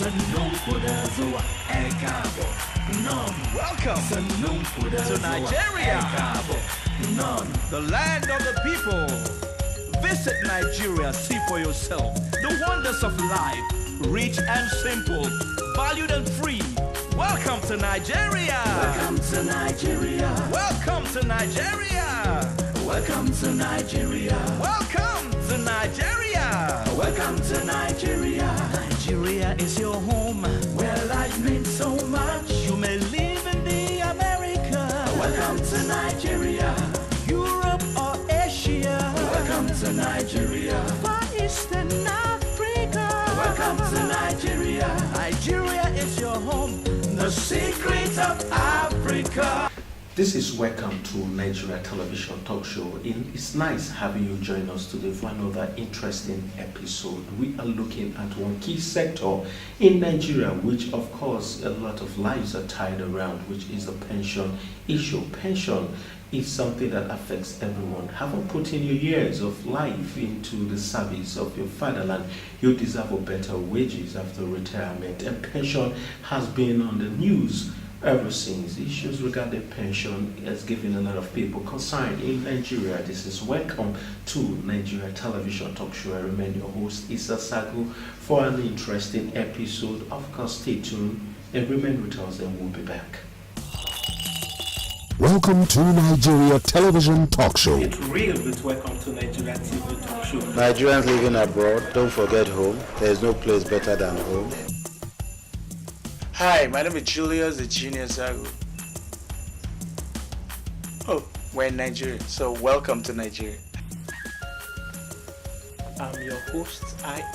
Welcome to Nigeria, the land of the people. Visit Nigeria, see for yourself the wonders of life, rich and simple, valued and free. Welcome to Nigeria. Welcome to Nigeria. Welcome to Nigeria. Welcome to Nigeria. Welcome to Nigeria. Welcome to Nigeria. Nigeria is your home, where life means so much. You may live in the America. Welcome to Nigeria. Europe or Asia. Welcome to Nigeria. Far Eastern Africa. Welcome to Nigeria. Nigeria is your home, the secret of Africa. This is Welcome to Nigeria Television Talk Show. It's nice having you join us today for another interesting episode. We are looking at one key sector in Nigeria, which of course a lot of lives are tied around, which is the pension issue. Pension is something that affects everyone. Having put in your years of life into the service of your fatherland, you deserve a better wages after retirement. And pension has been on the news ever since. Issues regarding pension has given a lot of people concern in Nigeria. This is Welcome to Nigeria Television Talk Show. I remain your host, Issa Sagu, for an interesting episode. Of course, stay tuned and remain with us, and we'll be back. Welcome to Nigeria Television Talk Show. It's real with Welcome to Nigeria TV Talk Show. Nigerians living abroad, don't forget home. There is no place better than home. Hi, my name is Julius, the Genius Zagu. Oh, we're in Nigeria, so welcome to Nigeria. I'm your host,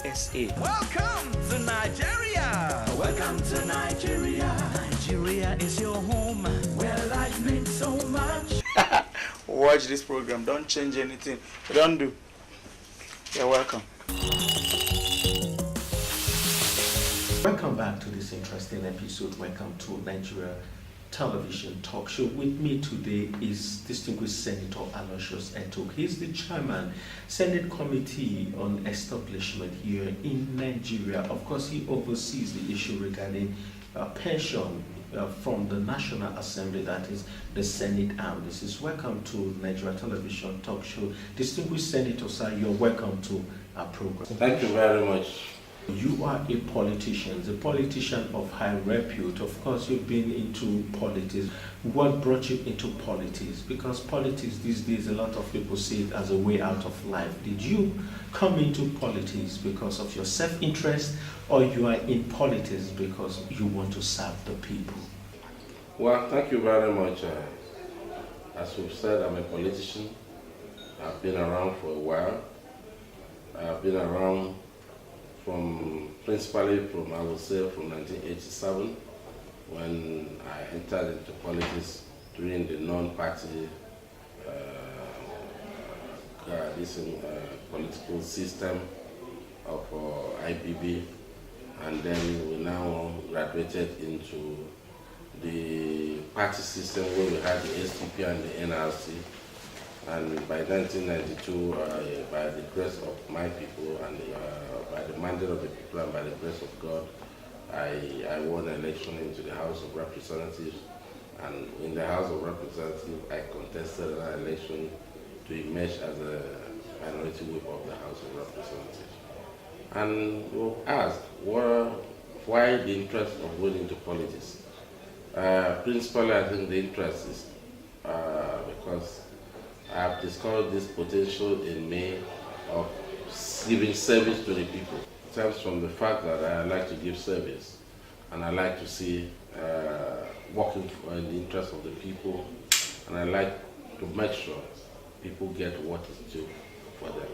ISA. Welcome to Nigeria. Welcome to Nigeria. Nigeria is your home, where life means so much. Watch this program, don't change anything. Don't do. You're welcome. Welcome back to this interesting episode. Welcome to Nigeria Television Talk Show. With me today is distinguished Senator Alloysius Etuk. He's the chairman, Senate Committee on Establishment here in Nigeria. Of course, he oversees the issue regarding pension from the National Assembly, that is the Senate arm. This is Welcome to Nigeria Television Talk Show. Distinguished Senator, sir, you're welcome to our program. Thank you very much. You are a politician of high repute. Of course, you've been into politics. What brought you into politics? Because politics these days, a lot of people see it as a way out of life. Did you come into politics because of your self-interest, or you are in politics because you want to serve the people? Well, thank you very much. As we've said, I'm a politician. I've been around for a while. I've been around principally from 1987, when I entered into politics during the non-party political system of IBB, and then we now graduated into the party system where we had the SDP and the NRC. And by 1992, by the grace of my people and by the mandate of the people and by the grace of God, I won an election into the House of Representatives. And in the House of Representatives, I contested an election to emerge as a minority whip of the House of Representatives. And we were asked, why the interest of going into politics? Principally, I think the interest is because I've discovered this potential in me of giving service to the people. It comes from the fact that I like to give service, and I like to see working in the interest of the people, and I like to make sure people get what is due for them.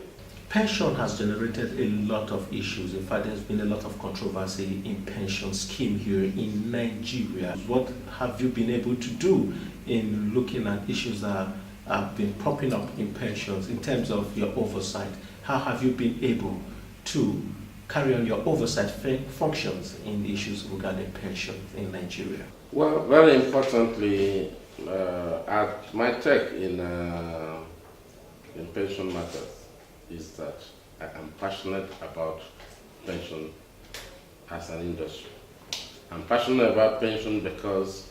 Pension has generated a lot of issues. In fact, there's been a lot of controversy in pension scheme here in Nigeria. What have you been able to do in looking at issues that have been popping up in pensions in terms of your oversight? How have you been able to carry on your oversight functions in issues regarding pensions in Nigeria? Well, very importantly, my take in pension matters is that I am passionate about pension as an industry. I'm passionate about pension because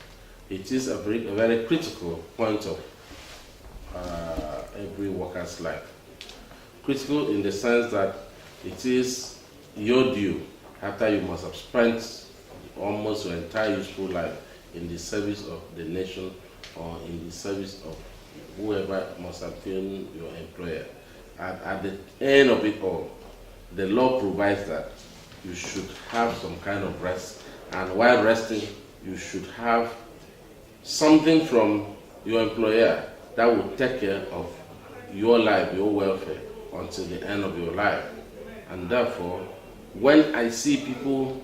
it is a very critical point of every worker's life. Critical in the sense that it is your due after you must have spent almost your entire useful life in the service of the nation or in the service of whoever must have been your employer. At the end of it all, the law provides that you should have some kind of rest, and while resting, you should have something from your employer that will take care of your life, your welfare, until the end of your life. And therefore, when I see people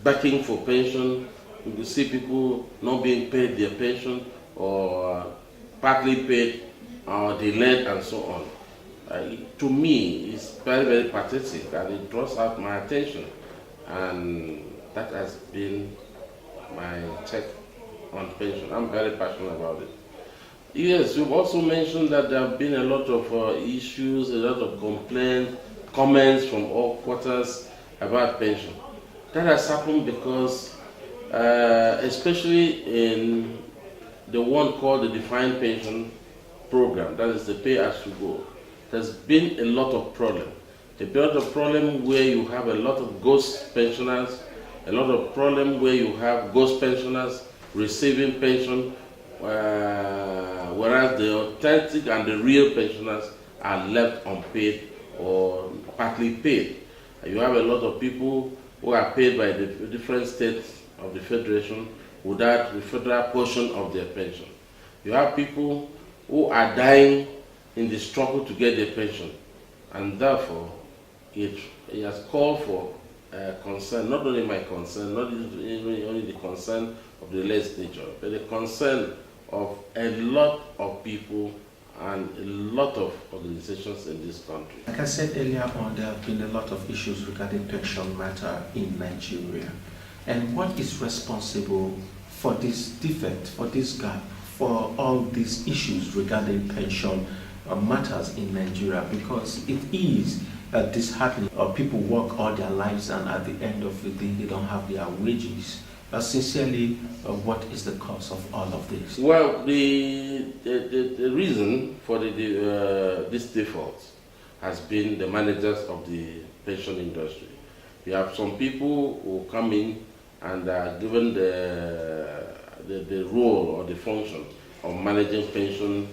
begging for pension, you see people not being paid their pension or partly paid or delayed and so on, to me it's very pathetic, and it draws out my attention, and that has been my take on pension. I'm very passionate about it. Yes, you've also mentioned that there have been a lot of issues, a lot of complaints, comments from all quarters about pension. That has happened because, especially in the one called the defined pension program, that is the pay as you go, there's been a lot of problem. A lot of problem where you have a lot of ghost pensioners, a lot of problem where you have ghost pensioners receiving pension, whereas the authentic and the real pensioners are left unpaid or partly paid. You have a lot of people who are paid by the different states of the federation without the federal portion of their pension. You have people who are dying in the struggle to get their pension, and therefore it has called for concern, not only my concern, not only the concern of the legislature, but the concern of a lot of people and a lot of organizations in this country. Like I said earlier on, there have been a lot of issues regarding pension matter in Nigeria. And what is responsible for this defect, for this gap, for all these issues regarding pension matters in Nigeria? Because it is disheartening. People work all their lives, and at the end of the day, they don't have their wages. Sincerely, what is the cause of all of this? Well, the reason for this default has been the managers of the pension industry. You have some people who come in and are given the role or the function of managing pension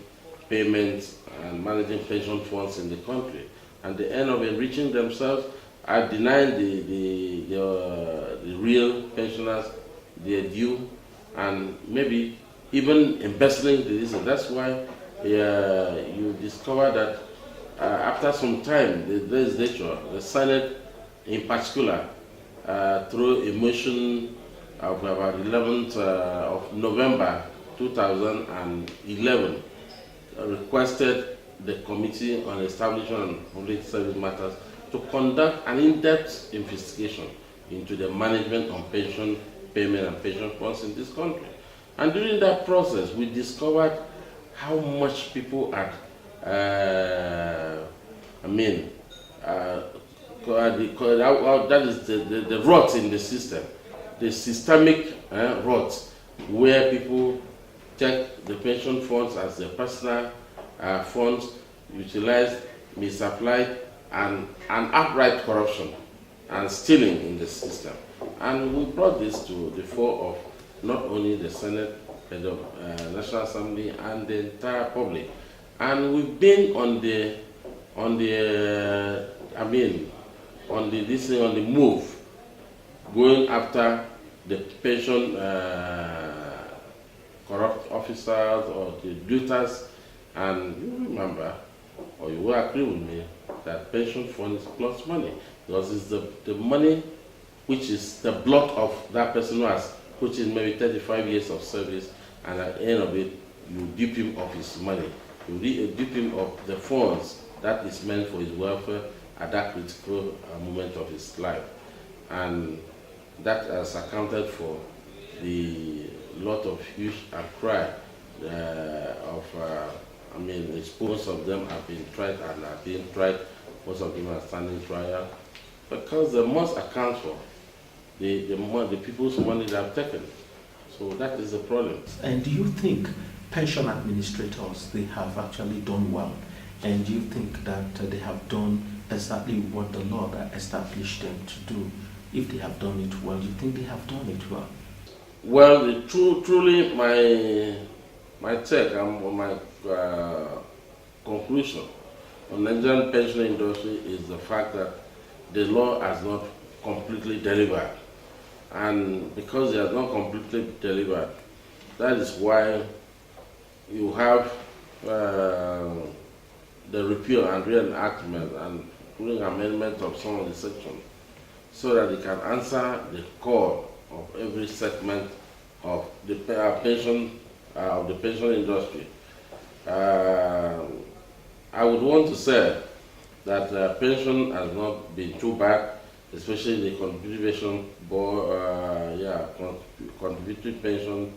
payments and managing pension funds in the country, and they end up enriching themselves and denying the real pensioners their due, and maybe even embezzling the reason. That's why you discover that after some time, the legislature, the Senate in particular, through a motion of about 11th of November 2011, requested the Committee on Establishment and Public Service Matters to conduct an in-depth investigation into the management of pension payment and pension funds in this country. And during that process, we discovered how much people are, that is the rot in the system, the systemic rot, where people take the pension funds as their personal funds, utilized, misapplied, and outright corruption and stealing in the system. And we brought this to the fore of not only the Senate, but the National Assembly and the entire public. And we've been on the move, going after the pension corrupt officers or the duties. And you remember, or you will agree with me, that pension fund is plus money, because it's the money which is the blood of that person who has put in maybe 35 years of service, and at the end of it, you dip him of his money. You dip him of the funds that is meant for his welfare at that critical moment of his life. And that has accounted for the lot of huge outcry most of them have been tried and are being tried. Most of them are standing trial. because they must account for the people's money they have taken. So that is the problem. And do you think pension administrators, they have actually done well? And do you think that they have done exactly what the law that established them to do? If they have done it well, do you think they have done it well? Well, truly my take and my conclusion on the Nigerian pension industry is the fact that the law has not completely delivered. And because it has not completely delivered, that is why you have the repeal and reenactment and doing amendment of some of the sections so that it can answer the core of every segment of the pension industry. I would want to say that pension has not been too bad, especially the contribution contributory pension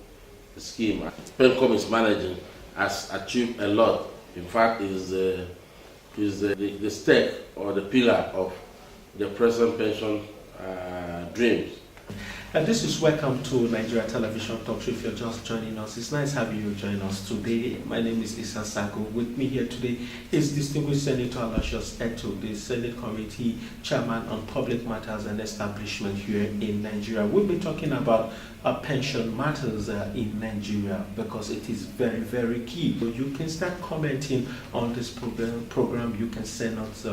scheme. PENCOM is managing has achieved a lot. In fact, is the stake or the pillar of the present pension dreams. And this is Welcome to Nigeria Television Talk Show. If you're just joining us, it's nice having you join us today. My name is Issa Sago. With me here today is distinguished Senator Alloysius Etuk, the Senate Committee Chairman on Public Matters and Establishment here in Nigeria. We'll be talking about pension matters in Nigeria because it is very, very key. So you can start commenting on this program. You can send us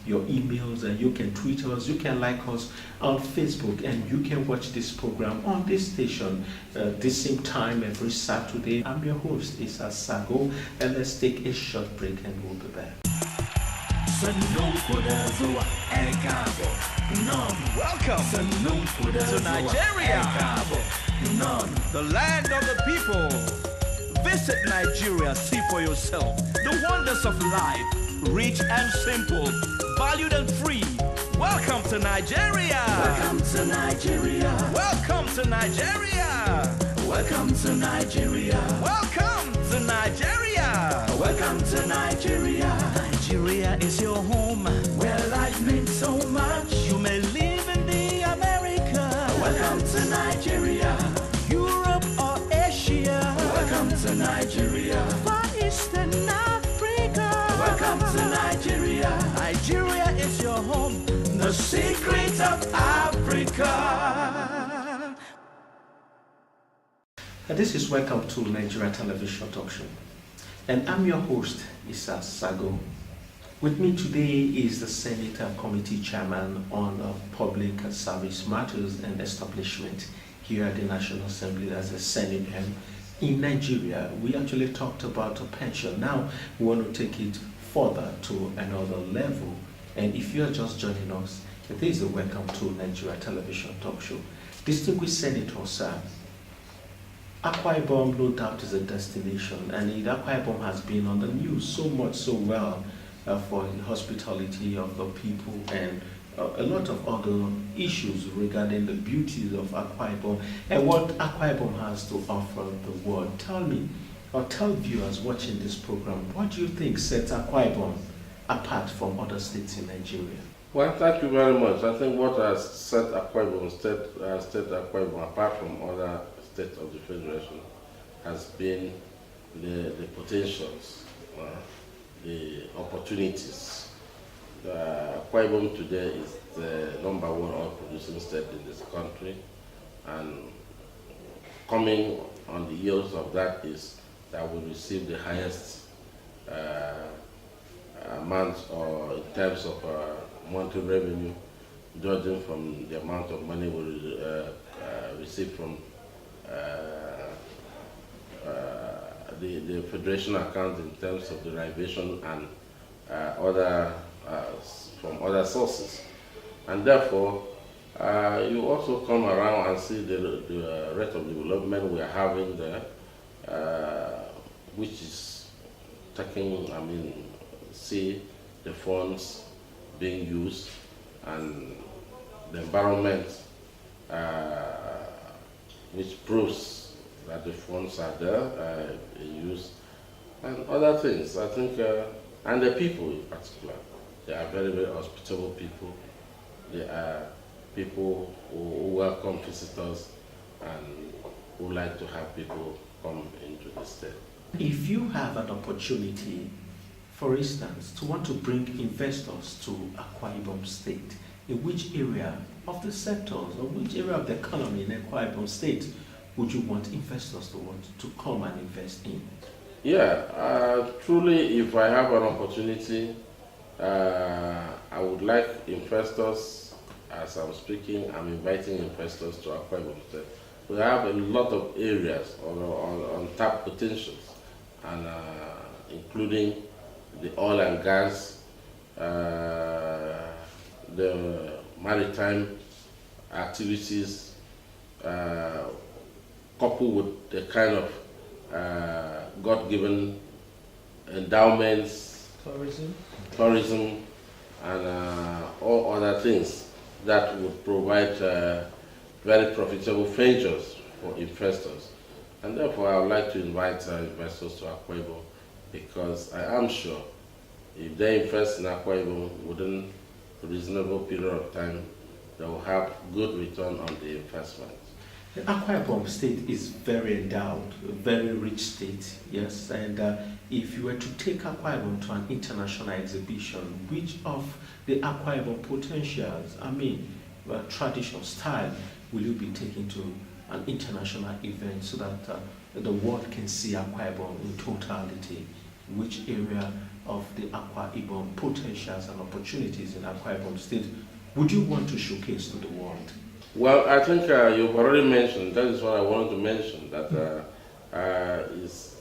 your emails, and you can tweet us, you can like us on Facebook, and you can watch this program on this station this same time every Saturday. I'm your host, Issa Sago, and let's take a short break and we'll be back. Welcome to Nigeria, the land of the people. Visit Nigeria, see for yourself the wonders of life, rich and simple, valued and free. Welcome to Nigeria. Welcome to Nigeria. Welcome to Nigeria. Welcome to Nigeria. Welcome to Nigeria. Welcome to Nigeria. Nigeria is your home, where life means so much. You may live in the America. Welcome to Nigeria. Europe or Asia. Welcome to Nigeria. Far Eastern Africa. Welcome to Nigeria. Nigeria is your home, the secret of Africa. This is Welcome to Nigeria Television Talk Show, and I'm your host, Issa Sago. With me today is the Senate Committee Chairman on Public Service Matters and Establishment here at the National Assembly as a Senate. In Nigeria, we actually talked about a pension. Now we want to take it further to another level. And if you're just joining us, this is a Welcome to Nigeria Television Talk Show. Distinguished Senator, sir, Akwa Ibom no doubt is a destination, and Akwa Ibom has been on the news so much, so well for the hospitality of the people and a lot of other issues regarding the beauties of Akwa Ibom and what Akwa Ibom has to offer the world. Tell me, or tell viewers watching this program, what do you think sets Akwa Ibom apart from other states in Nigeria? Well, thank you very much. I think what has set Akwa Ibom state Akwa Ibom apart from other states of the Federation has been the potentials, the opportunities. Akwa Ibom today is the #1 oil producing state in this country, and coming on the heels of that is that we receive the highest amount or in terms of monthly revenue, judging from the amount of money we receive from the federation account in terms of derivation and from other sources. And therefore, you also come around and see the rate of development we are having there, which is taking, see the funds being used and the environment which proves that the funds are there, used, and other things. I think, and the people in particular, they are very, very hospitable people. There are people who welcome visitors and who like to have people come into the state. If you have an opportunity, for instance, to want to bring investors to Akwa Ibom State, in which area of the sectors or which area of the economy in Akwa Ibom State would you want investors to want to come and invest in? Yeah, truly, if I have an opportunity, I would like investors, as I'm speaking, I'm inviting investors to Akwa Ibom State. We have a lot of areas on tap potentials, and including the oil and gas, the maritime activities, coupled with the kind of God-given endowments, tourism, and all other things that would provide very profitable ventures for investors. And therefore, I would like to invite investors to Akwa Ibom, because I am sure if they invest in Akwa Ibom within a reasonable period of time, they will have good return on the investment. The Akwa Ibom State is very endowed, a very rich state, yes. And if you were to take Akwa Ibom to an international exhibition, which of the Akwa Ibom potentials, traditional style, will you be taking to an international event so that the world can see Akwa Ibom in totality? Which area of the Akwa Ibom potentials and opportunities in Akwa Ibom State would you want to showcase to the world? Well, I think you've already mentioned, that is what I wanted to mention, that if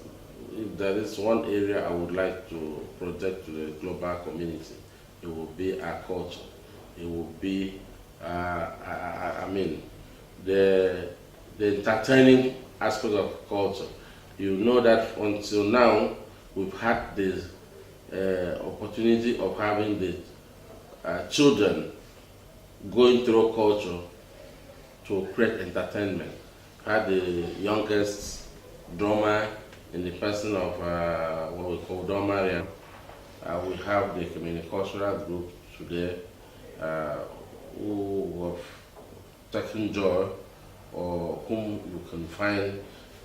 there is one area I would like to project to the global community, it will be our culture. It will be, the entertaining aspect of culture. You know that until now, we've had this opportunity of having the children going through culture to create entertainment. Had the youngest drummer in the person of what we call Domaria. We have the community-cultural group today who have taken joy, or whom you can find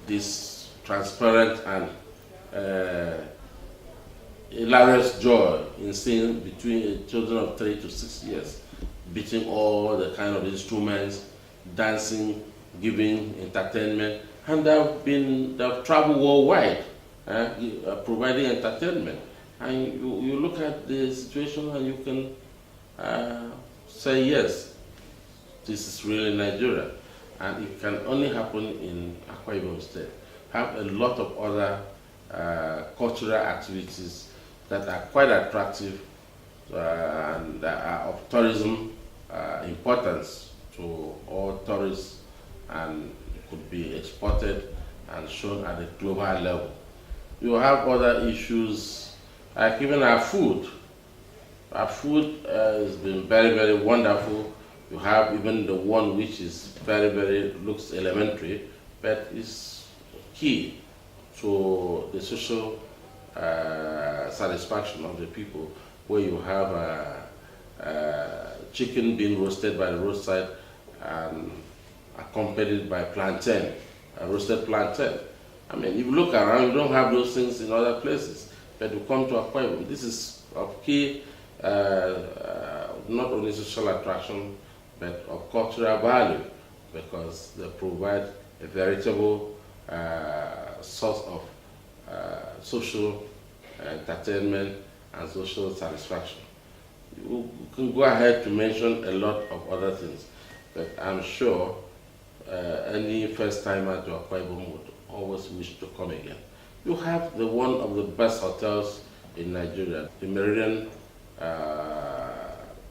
this transparent and hilarious joy in seeing between children of 3 to 6 years, beating all the kind of instruments, dancing, giving entertainment, and they've traveled worldwide, providing entertainment. And you look at the situation and you can say, yes, this is really Nigeria. And it can only happen in Akwa Ibom State. Have a lot of other cultural activities that are quite attractive and are of tourism importance to all tourists, and could be exported and shown at a global level. You have other issues, like even our food. Our food has been very, very wonderful. You have even the one which is very, very, looks elementary, but is key to the social satisfaction of the people, where you have chicken being roasted by the roadside and accompanied by plantain, roasted plantain. I mean, if you look around, you don't have those things in other places, but you come to Akwa Ibom. This is of key, not only social attraction, but of cultural value, because they provide a veritable source of social entertainment and social satisfaction. You can go ahead to mention a lot of other things, but I'm sure any first-timer to Akwa Ibom would always wish to come again. You have one of the best hotels in Nigeria, the Meridian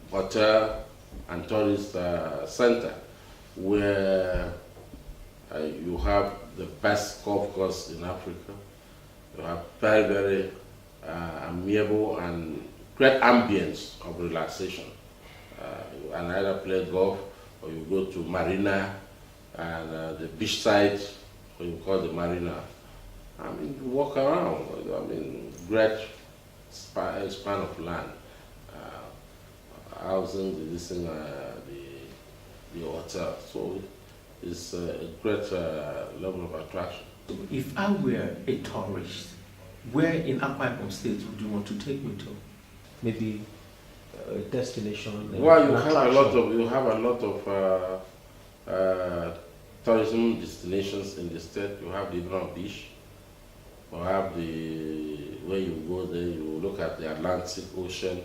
Hotel and Tourist Center, where you have the best golf course in Africa. You have very, very amiable and great ambience of relaxation. You can either play golf, or you go to marina and the beach side, what you call the marina. I mean, you walk around. I mean, great span of land. housing, the hotel. So it's a great level of attraction. If I were a tourist, where in Akwa Ibom State would you want to take me to? Maybe a destination. Well, you have a lot of tourism destinations in the state. You have the Ibram Beach. You have where you go there, you look at the Atlantic Ocean,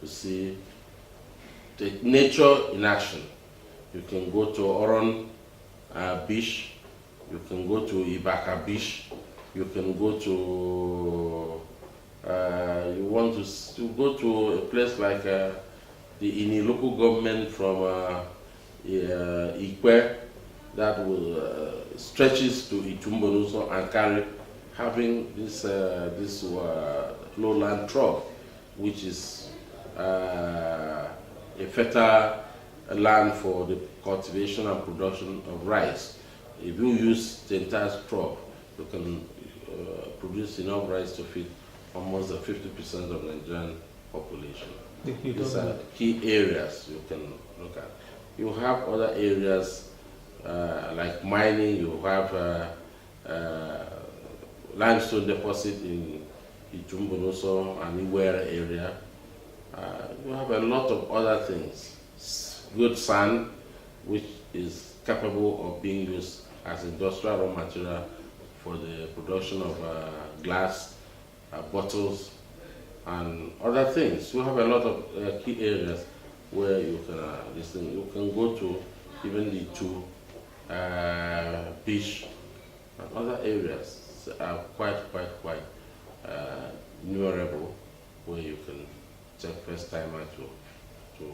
you see the nature in action. You can go to Oron Beach, you can go to Ibaka Beach, you can go to, you want to go to a place like the Ini local government from Ikwe that will stretches to Itumbonuso and carry, having this lowland trough, which is a fertile land for the cultivation and production of rice. If you use the entire crop, you can produce enough rice to feed almost 50% of the Nigerian population. These are key areas you can look at. You have other areas like mining. You have limestone deposit in Itumbonoso and Iwere area. You have a lot of other things. Good sand, which is capable of being used as industrial raw material for the production of glass, bottles, and other things. You have a lot of key areas where you can listen. You can go to even the beach and other areas are quite numerable, where you can take first timer to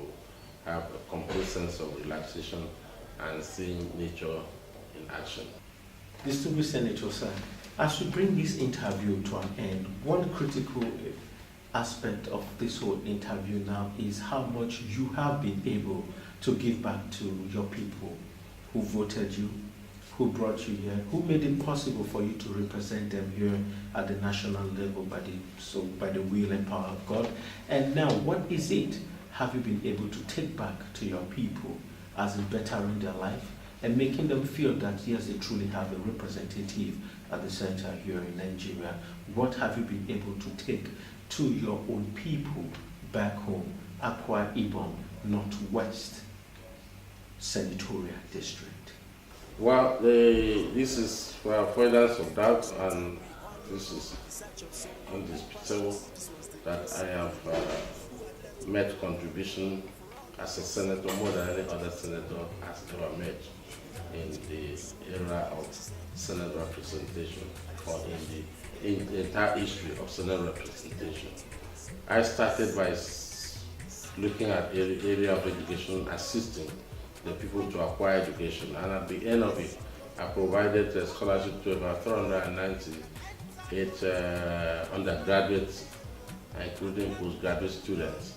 have a complete sense of relaxation and seeing nature in action. Distinguished Senator, sir, as we bring this interview to an end, one critical aspect of this whole interview now is how much you have been able to give back to your people who voted you, who brought you here, who made it possible for you to represent them here at the national level by the will and power of God. And now, what is it have you been able to take back to your people as in bettering their life and making them feel that yes, they truly have a representative at the center here in Nigeria? What have you been able to take to your own people back home, Akwa Ibom, Northwest Senatorial District? Well, this is for avoidance of doubt, and this is indisputable that I have made contribution as a senator more than any other senator has ever made in the era of Senate representation or in the entire history of Senate representation. I started by looking at the area of education, assisting the people to acquire education, and at the end of it, I provided a scholarship to about 398 undergraduates, including postgraduate students,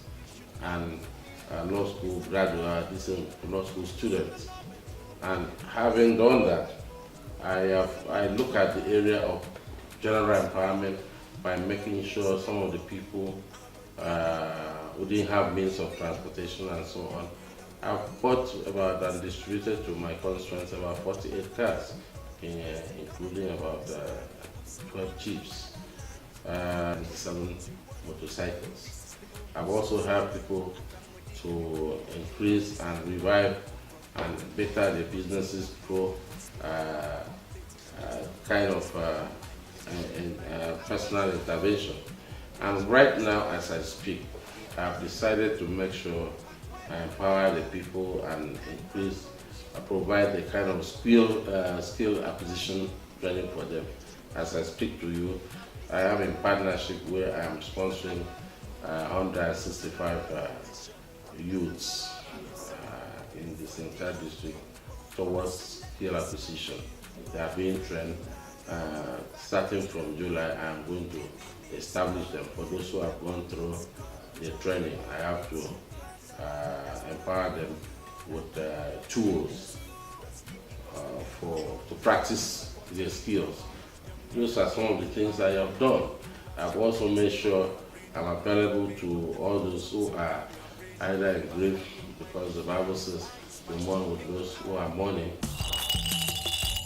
and law school graduates, law school students. And having done that, I look at the area of general empowerment by making sure some of the people who didn't have means of transportation and so on. I've bought about and distributed to my constituents about 48 cars, including about 12 jeeps and 7 motorcycles. I've also helped people to increase and revive and better their businesses through kind of personal intervention. And right now, as I speak, I've decided to make sure I empower the people and increase, provide the kind of skill acquisition training for them. As I speak to you, I am in partnership where I am sponsoring 165 youths in this entire district towards skill acquisition. They are being trained. Starting from July, I am going to establish them. For those who have gone through the training, I have to empower them with tools to practice their skills. Those are some of the things I have done. I've also made sure I'm available to all those who are either in grief, because the Bible says to mourn with those who are mourning.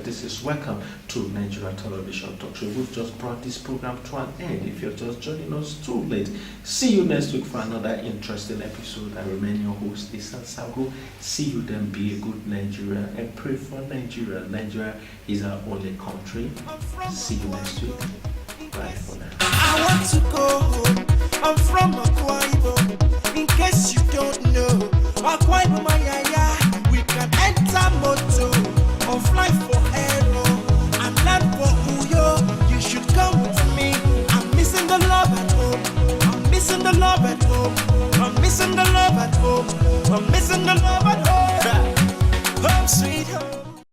This is Welcome to Nigeria Television Talk Show. We've just brought this program to an end. If you're just joining us too late, see you next week for another interesting episode. I remain your host, Isan Sago. See you then. Be a good Nigeria and pray for Nigeria. Nigeria is our only country. See you next week. Bye for now.